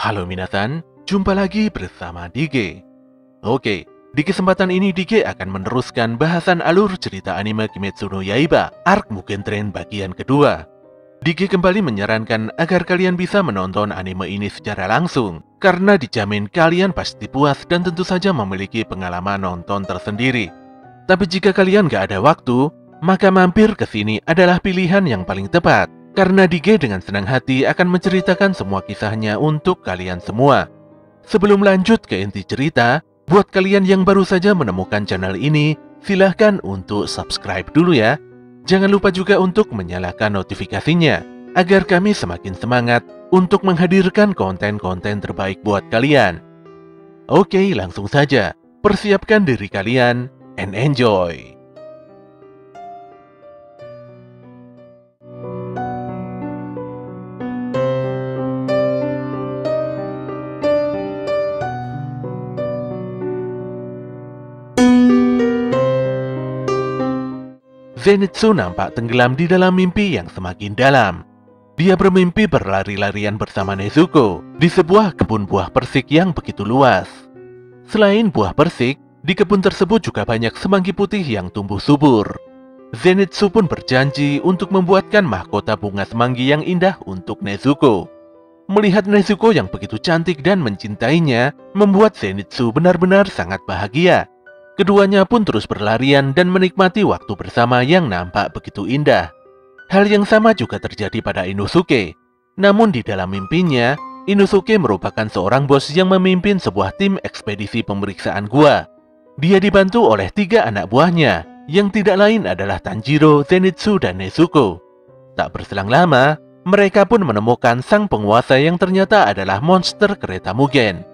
Halo minasan, jumpa lagi bersama Dige. Oke, di kesempatan ini Dige akan meneruskan bahasan alur cerita anime Kimetsu no Yaiba, Arc Mugen Train bagian kedua. Dige kembali menyarankan agar kalian bisa menonton anime ini secara langsung, karena dijamin kalian pasti puas dan tentu saja memiliki pengalaman nonton tersendiri. Tapi jika kalian gak ada waktu, maka mampir ke sini adalah pilihan yang paling tepat. Karena Dige dengan senang hati akan menceritakan semua kisahnya untuk kalian semua. Sebelum lanjut ke inti cerita, buat kalian yang baru saja menemukan channel ini, silahkan untuk subscribe dulu ya. Jangan lupa juga untuk menyalakan notifikasinya, agar kami semakin semangat untuk menghadirkan konten-konten terbaik buat kalian. Oke, langsung saja. Persiapkan diri kalian, and enjoy! Zenitsu nampak tenggelam di dalam mimpi yang semakin dalam. Dia bermimpi berlari-larian bersama Nezuko di sebuah kebun buah persik yang begitu luas. Selain buah persik, di kebun tersebut juga banyak semanggi putih yang tumbuh subur. Zenitsu pun berjanji untuk membuatkan mahkota bunga semanggi yang indah untuk Nezuko. Melihat Nezuko yang begitu cantik dan mencintainya, membuat Zenitsu benar-benar sangat bahagia. Keduanya pun terus berlarian dan menikmati waktu bersama yang nampak begitu indah. Hal yang sama juga terjadi pada Inosuke. Namun di dalam mimpinya, Inosuke merupakan seorang bos yang memimpin sebuah tim ekspedisi pemeriksaan gua. Dia dibantu oleh 3 anak buahnya, yang tidak lain adalah Tanjiro, Zenitsu, dan Nezuko. Tak berselang lama, mereka pun menemukan sang penguasa yang ternyata adalah monster kereta Mugen.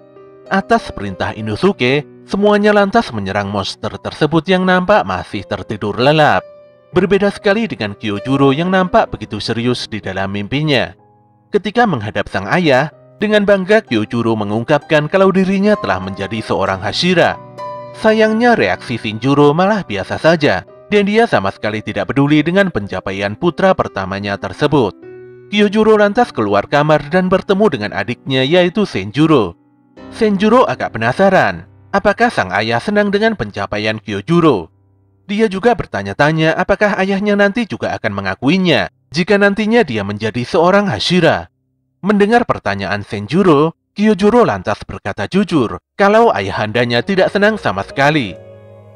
Atas perintah Inosuke, semuanya lantas menyerang monster tersebut yang nampak masih tertidur lelap. Berbeda sekali dengan Kyojuro yang nampak begitu serius di dalam mimpinya. Ketika menghadap sang ayah, dengan bangga Kyojuro mengungkapkan kalau dirinya telah menjadi seorang Hashira. Sayangnya reaksi Shinjuro malah biasa saja, dan dia sama sekali tidak peduli dengan pencapaian putra pertamanya tersebut. Kyojuro lantas keluar kamar dan bertemu dengan adiknya yaitu Senjuro. Senjuro agak penasaran, apakah sang ayah senang dengan pencapaian Kyojuro. Dia juga bertanya-tanya apakah ayahnya nanti juga akan mengakuinya jika nantinya dia menjadi seorang Hashira. Mendengar pertanyaan Senjuro, Kyojuro lantas berkata jujur kalau ayahandanya tidak senang sama sekali.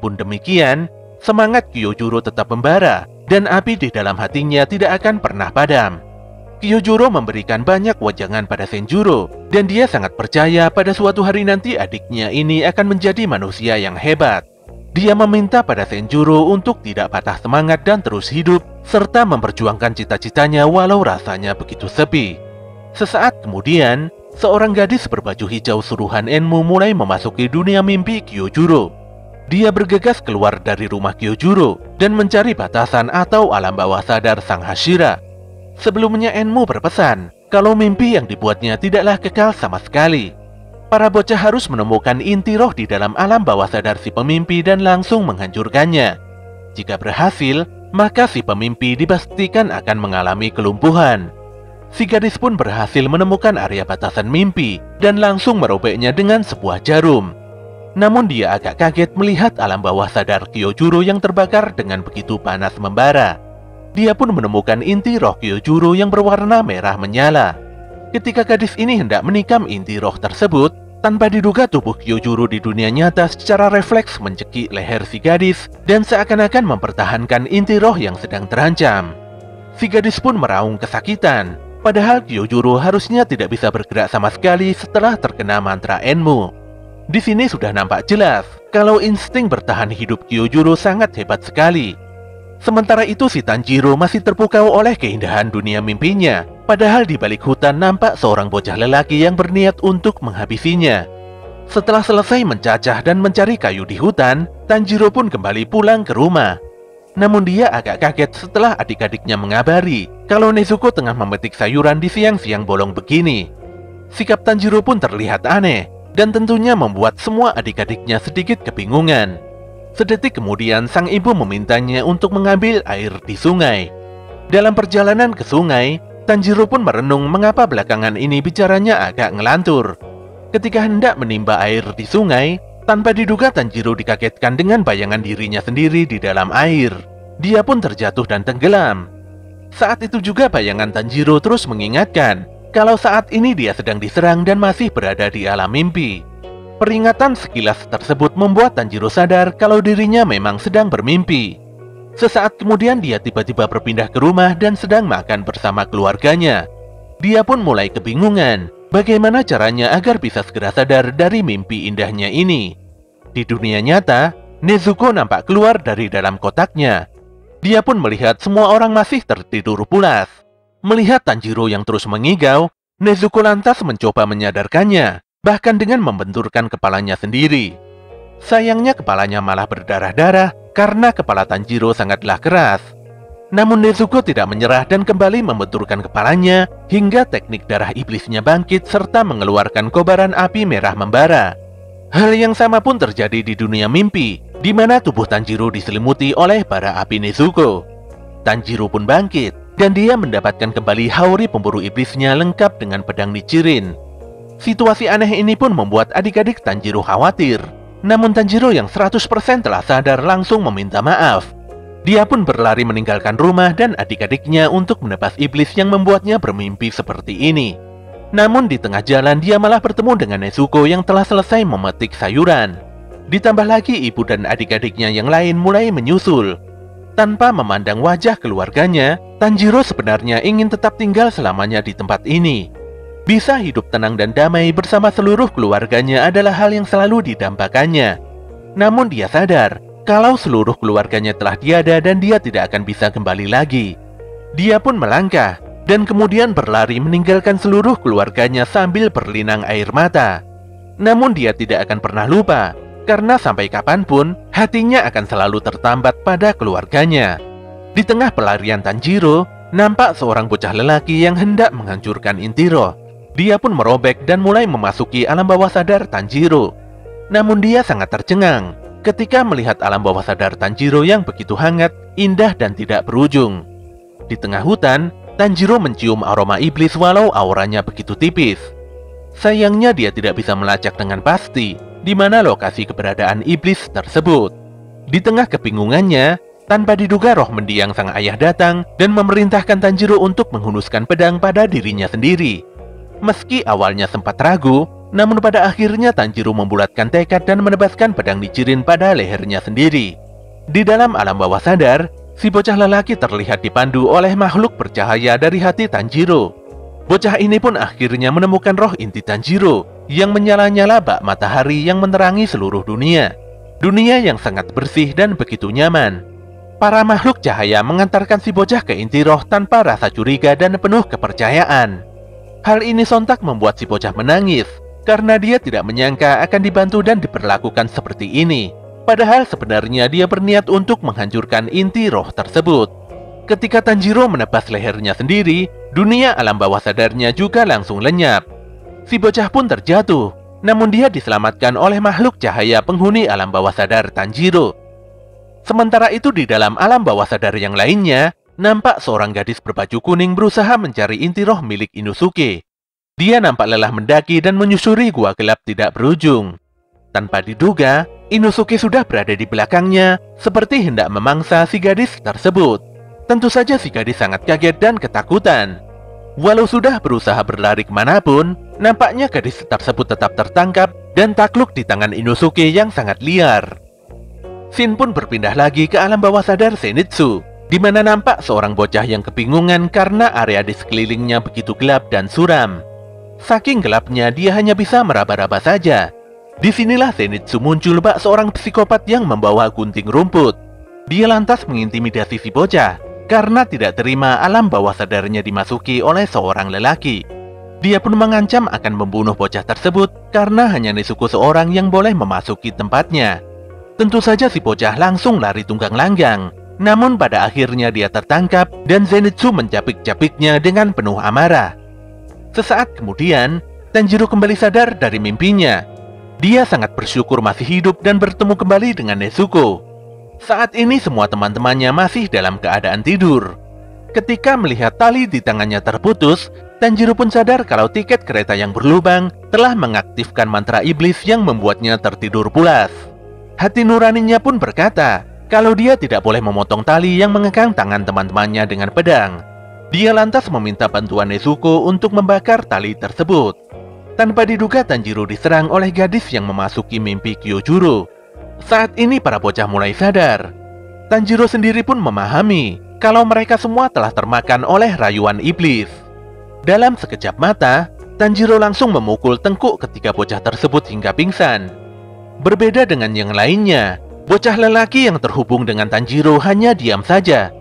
Pun demikian, semangat Kyojuro tetap membara dan api di dalam hatinya tidak akan pernah padam. Kyojuro memberikan banyak wejangan pada Senjuro, dan dia sangat percaya pada suatu hari nanti adiknya ini akan menjadi manusia yang hebat. Dia meminta pada Senjuro untuk tidak patah semangat dan terus hidup, serta memperjuangkan cita-citanya walau rasanya begitu sepi. Sesaat kemudian, seorang gadis berbaju hijau suruhan Enmu mulai memasuki dunia mimpi Kyojuro. Dia bergegas keluar dari rumah Kyojuro dan mencari batasan atau alam bawah sadar sang Hashira. Sebelumnya Enmu berpesan kalau mimpi yang dibuatnya tidaklah kekal sama sekali. Para bocah harus menemukan inti roh di dalam alam bawah sadar si pemimpi dan langsung menghancurkannya. Jika berhasil, maka si pemimpi dipastikan akan mengalami kelumpuhan. Si gadis pun berhasil menemukan area batasan mimpi dan langsung merobeknya dengan sebuah jarum. Namun dia agak kaget melihat alam bawah sadar Kyojuro yang terbakar dengan begitu panas membara. Dia pun menemukan inti roh Kyojuro yang berwarna merah menyala. Ketika gadis ini hendak menikam inti roh tersebut, tanpa diduga tubuh Kyojuro di dunia nyata secara refleks mencekik leher si gadis dan seakan-akan mempertahankan inti roh yang sedang terancam. Si gadis pun meraung kesakitan, padahal Kyojuro harusnya tidak bisa bergerak sama sekali setelah terkena mantra Enmu. Di sini sudah nampak jelas kalau insting bertahan hidup Kyojuro sangat hebat sekali. Sementara itu si Tanjiro masih terpukau oleh keindahan dunia mimpinya. Padahal di balik hutan nampak seorang bocah lelaki yang berniat untuk menghabisinya. Setelah selesai mencacah dan mencari kayu di hutan, Tanjiro pun kembali pulang ke rumah. Namun dia agak kaget setelah adik-adiknya mengabari kalau Nezuko tengah memetik sayuran di siang-siang bolong begini. Sikap Tanjiro pun terlihat aneh dan tentunya membuat semua adik-adiknya sedikit kebingungan. Sedetik kemudian sang ibu memintanya untuk mengambil air di sungai. Dalam perjalanan ke sungai, Tanjiro pun merenung mengapa belakangan ini bicaranya agak ngelantur. Ketika hendak menimba air di sungai, tanpa diduga Tanjiro dikagetkan dengan bayangan dirinya sendiri di dalam air. Dia pun terjatuh dan tenggelam. Saat itu juga bayangan Tanjiro terus mengingatkan kalau saat ini dia sedang diserang dan masih berada di alam mimpi. Peringatan sekilas tersebut membuat Tanjiro sadar kalau dirinya memang sedang bermimpi. Sesaat kemudian dia tiba-tiba berpindah ke rumah dan sedang makan bersama keluarganya. Dia pun mulai kebingungan bagaimana caranya agar bisa segera sadar dari mimpi indahnya ini. Di dunia nyata, Nezuko nampak keluar dari dalam kotaknya. Dia pun melihat semua orang masih tertidur pulas. Melihat Tanjiro yang terus mengigau, Nezuko lantas mencoba menyadarkannya, bahkan dengan membenturkan kepalanya sendiri. Sayangnya kepalanya malah berdarah-darah karena kepala Tanjiro sangatlah keras. Namun Nezuko tidak menyerah dan kembali membenturkan kepalanya hingga teknik darah iblisnya bangkit serta mengeluarkan kobaran api merah membara. Hal yang sama pun terjadi di dunia mimpi, di mana tubuh Tanjiro diselimuti oleh bara api Nezuko. Tanjiro pun bangkit, dan dia mendapatkan kembali Haori pemburu iblisnya lengkap dengan pedang Nichirin. Situasi aneh ini pun membuat adik-adik Tanjiro khawatir. Namun Tanjiro yang 100% telah sadar langsung meminta maaf. Dia pun berlari meninggalkan rumah dan adik-adiknya untuk menebas iblis yang membuatnya bermimpi seperti ini. Namun di tengah jalan dia malah bertemu dengan Nezuko yang telah selesai memetik sayuran. Ditambah lagi ibu dan adik-adiknya yang lain mulai menyusul. Tanpa memandang wajah keluarganya, Tanjiro sebenarnya ingin tetap tinggal selamanya di tempat ini. Bisa hidup tenang dan damai bersama seluruh keluarganya adalah hal yang selalu didambakannya. Namun dia sadar kalau seluruh keluarganya telah tiada dan dia tidak akan bisa kembali lagi. Dia pun melangkah dan kemudian berlari meninggalkan seluruh keluarganya sambil berlinang air mata. Namun dia tidak akan pernah lupa, karena sampai kapanpun hatinya akan selalu tertambat pada keluarganya. Di tengah pelarian Tanjiro, nampak seorang bocah lelaki yang hendak menghancurkan Intiro. Dia pun merobek dan mulai memasuki alam bawah sadar Tanjiro. Namun dia sangat tercengang ketika melihat alam bawah sadar Tanjiro yang begitu hangat, indah dan tidak berujung. Di tengah hutan, Tanjiro mencium aroma iblis walau auranya begitu tipis. Sayangnya dia tidak bisa melacak dengan pasti di mana lokasi keberadaan iblis tersebut. Di tengah kebingungannya, tanpa diduga roh mendiang sang ayah datang dan memerintahkan Tanjiro untuk menghunuskan pedang pada dirinya sendiri. Meski awalnya sempat ragu, namun pada akhirnya Tanjiro membulatkan tekad dan menebaskan pedang Nichirin pada lehernya sendiri. Di dalam alam bawah sadar, si bocah lelaki terlihat dipandu oleh makhluk bercahaya dari hati Tanjiro. Bocah ini pun akhirnya menemukan roh inti Tanjiro yang menyala-nyala bak matahari yang menerangi seluruh dunia. Dunia yang sangat bersih dan begitu nyaman. Para makhluk cahaya mengantarkan si bocah ke inti roh tanpa rasa curiga dan penuh kepercayaan. Hal ini sontak membuat si bocah menangis karena dia tidak menyangka akan dibantu dan diperlakukan seperti ini. Padahal sebenarnya dia berniat untuk menghancurkan inti roh tersebut. Ketika Tanjiro menebas lehernya sendiri, dunia alam bawah sadarnya juga langsung lenyap. Si bocah pun terjatuh, namun dia diselamatkan oleh makhluk cahaya penghuni alam bawah sadar Tanjiro. Sementara itu di dalam alam bawah sadar yang lainnya, nampak seorang gadis berbaju kuning berusaha mencari inti roh milik Inosuke. Dia nampak lelah mendaki dan menyusuri gua gelap tidak berujung. Tanpa diduga, Inosuke sudah berada di belakangnya, seperti hendak memangsa si gadis tersebut. Tentu saja si gadis sangat kaget dan ketakutan. Walau sudah berusaha berlari kemanapun, nampaknya gadis tersebut tetap tertangkap dan takluk di tangan Inosuke yang sangat liar. Shin pun berpindah lagi ke alam bawah sadar Zenitsu, di mana nampak seorang bocah yang kebingungan karena area di sekelilingnya begitu gelap dan suram. Saking gelapnya dia hanya bisa meraba-raba saja. Disinilah Zenitsu muncul bak seorang psikopat yang membawa gunting rumput. Dia lantas mengintimidasi si bocah karena tidak terima alam bawah sadarnya dimasuki oleh seorang lelaki. Dia pun mengancam akan membunuh bocah tersebut karena hanya Nezuko seorang yang boleh memasuki tempatnya. Tentu saja si bocah langsung lari tunggang langgang. Namun pada akhirnya dia tertangkap dan Zenitsu mencapik-capiknya dengan penuh amarah. Sesaat kemudian, Tanjiro kembali sadar dari mimpinya. Dia sangat bersyukur masih hidup dan bertemu kembali dengan Nezuko. Saat ini semua teman-temannya masih dalam keadaan tidur. Ketika melihat tali di tangannya terputus, Tanjiro pun sadar kalau tiket kereta yang berlubang telah mengaktifkan mantra iblis yang membuatnya tertidur pulas. Hati nuraninya pun berkata kalau dia tidak boleh memotong tali yang mengekang tangan teman-temannya dengan pedang. Dia lantas meminta bantuan Nezuko untuk membakar tali tersebut. Tanpa diduga, Tanjiro diserang oleh gadis yang memasuki mimpi Kyojuro. Saat ini para bocah mulai sadar. Tanjiro sendiri pun memahami kalau mereka semua telah termakan oleh rayuan iblis. Dalam sekejap mata, Tanjiro langsung memukul tengkuk ketiga bocah tersebut hingga pingsan. Berbeda dengan yang lainnya, bocah lelaki yang terhubung dengan Tanjiro hanya diam saja.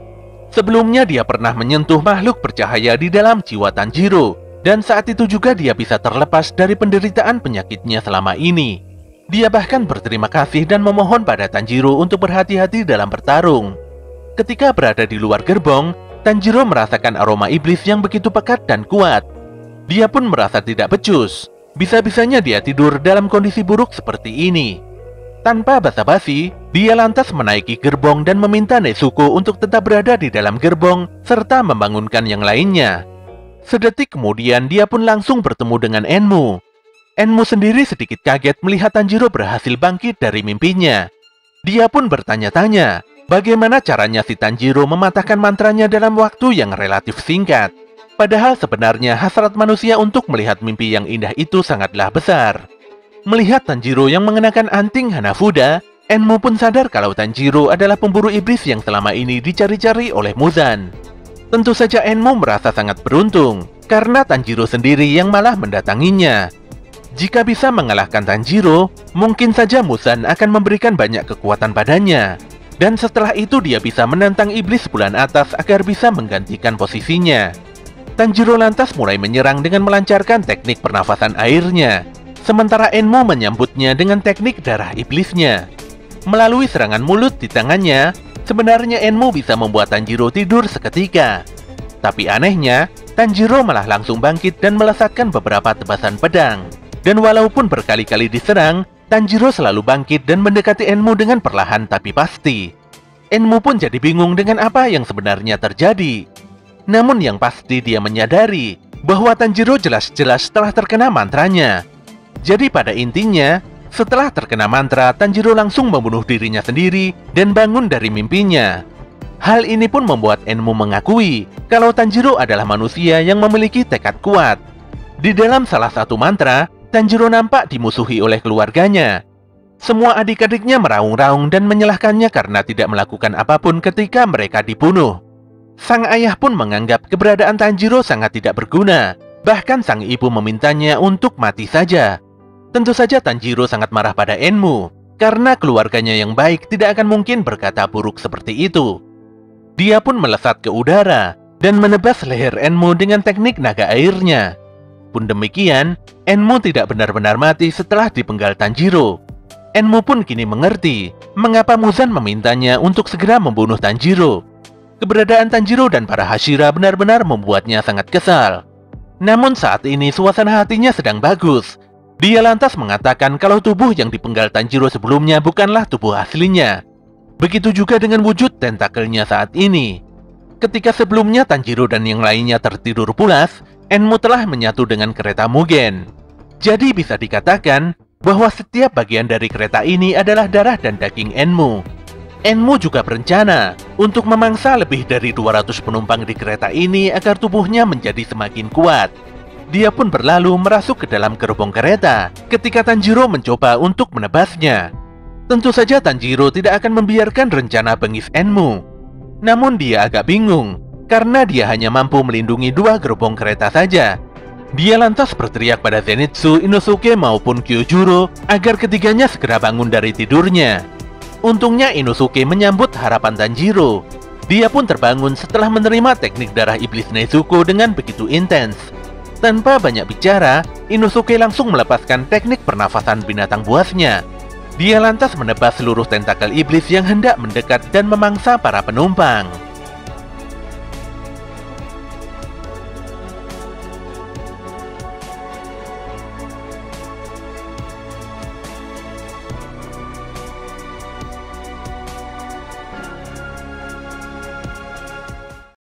Sebelumnya dia pernah menyentuh makhluk bercahaya di dalam jiwa Tanjiro, dan saat itu juga dia bisa terlepas dari penderitaan penyakitnya selama ini. Dia bahkan berterima kasih dan memohon pada Tanjiro untuk berhati-hati dalam bertarung. Ketika berada di luar gerbong, Tanjiro merasakan aroma iblis yang begitu pekat dan kuat. Dia pun merasa tidak becus. Bisa-bisanya dia tidur dalam kondisi buruk seperti ini. Tanpa basa-basi, dia lantas menaiki gerbong dan meminta Nezuko untuk tetap berada di dalam gerbong serta membangunkan yang lainnya. Sedetik kemudian dia pun langsung bertemu dengan Enmu. Enmu sendiri sedikit kaget melihat Tanjiro berhasil bangkit dari mimpinya. Dia pun bertanya-tanya bagaimana caranya si Tanjiro mematahkan mantranya dalam waktu yang relatif singkat. Padahal sebenarnya hasrat manusia untuk melihat mimpi yang indah itu sangatlah besar. Melihat Tanjiro yang mengenakan anting Hanafuda, Enmu pun sadar kalau Tanjiro adalah pemburu iblis yang selama ini dicari-cari oleh Muzan. Tentu saja Enmu merasa sangat beruntung, karena Tanjiro sendiri yang malah mendatanginya. Jika bisa mengalahkan Tanjiro, mungkin saja Muzan akan memberikan banyak kekuatan padanya. Dan setelah itu dia bisa menantang iblis bulan atas agar bisa menggantikan posisinya. Tanjiro lantas mulai menyerang dengan melancarkan teknik pernafasan airnya, sementara Enmu menyambutnya dengan teknik darah iblisnya. Melalui serangan mulut di tangannya, sebenarnya Enmu bisa membuat Tanjiro tidur seketika. Tapi anehnya, Tanjiro malah langsung bangkit dan melesatkan beberapa tebasan pedang. Dan walaupun berkali-kali diserang, Tanjiro selalu bangkit dan mendekati Enmu dengan perlahan tapi pasti. Enmu pun jadi bingung dengan apa yang sebenarnya terjadi. Namun yang pasti dia menyadari bahwa Tanjiro jelas-jelas telah terkena mantranya. Jadi pada intinya, setelah terkena mantra, Tanjiro langsung membunuh dirinya sendiri dan bangun dari mimpinya. Hal ini pun membuat Enmu mengakui kalau Tanjiro adalah manusia yang memiliki tekad kuat. Di dalam salah satu mantra, Tanjiro nampak dimusuhi oleh keluarganya. Semua adik-adiknya meraung-raung dan menyalahkannya karena tidak melakukan apapun ketika mereka dibunuh. Sang ayah pun menganggap keberadaan Tanjiro sangat tidak berguna. Bahkan sang ibu memintanya untuk mati saja. Tentu saja Tanjiro sangat marah pada Enmu, karena keluarganya yang baik tidak akan mungkin berkata buruk seperti itu. Dia pun melesat ke udara dan menebas leher Enmu dengan teknik naga airnya. Pun demikian, Enmu tidak benar-benar mati setelah dipenggal Tanjiro. Enmu pun kini mengerti mengapa Muzan memintanya untuk segera membunuh Tanjiro. Keberadaan Tanjiro dan para Hashira benar-benar membuatnya sangat kesal. Namun saat ini suasana hatinya sedang bagus. Dia lantas mengatakan kalau tubuh yang dipenggal Tanjiro sebelumnya bukanlah tubuh aslinya. Begitu juga dengan wujud tentakelnya saat ini. Ketika sebelumnya Tanjiro dan yang lainnya tertidur pulas, Enmu telah menyatu dengan kereta Mugen. Jadi bisa dikatakan bahwa setiap bagian dari kereta ini adalah darah dan daging Enmu. Enmu juga berencana untuk memangsa lebih dari 200 penumpang di kereta ini agar tubuhnya menjadi semakin kuat. Dia pun berlalu merasuk ke dalam gerbong kereta ketika Tanjiro mencoba untuk menebasnya. Tentu saja Tanjiro tidak akan membiarkan rencana bengis Enmu. Namun dia agak bingung, karena dia hanya mampu melindungi 2 gerbong kereta saja. Dia lantas berteriak pada Zenitsu, Inosuke maupun Kyojuro agar ketiganya segera bangun dari tidurnya. Untungnya Inosuke menyambut harapan Tanjiro. Dia pun terbangun setelah menerima teknik darah iblis Nezuko dengan begitu intens. Tanpa banyak bicara, Inosuke langsung melepaskan teknik pernafasan binatang buasnya. Dia lantas menebas seluruh tentakel iblis yang hendak mendekat dan memangsa para penumpang.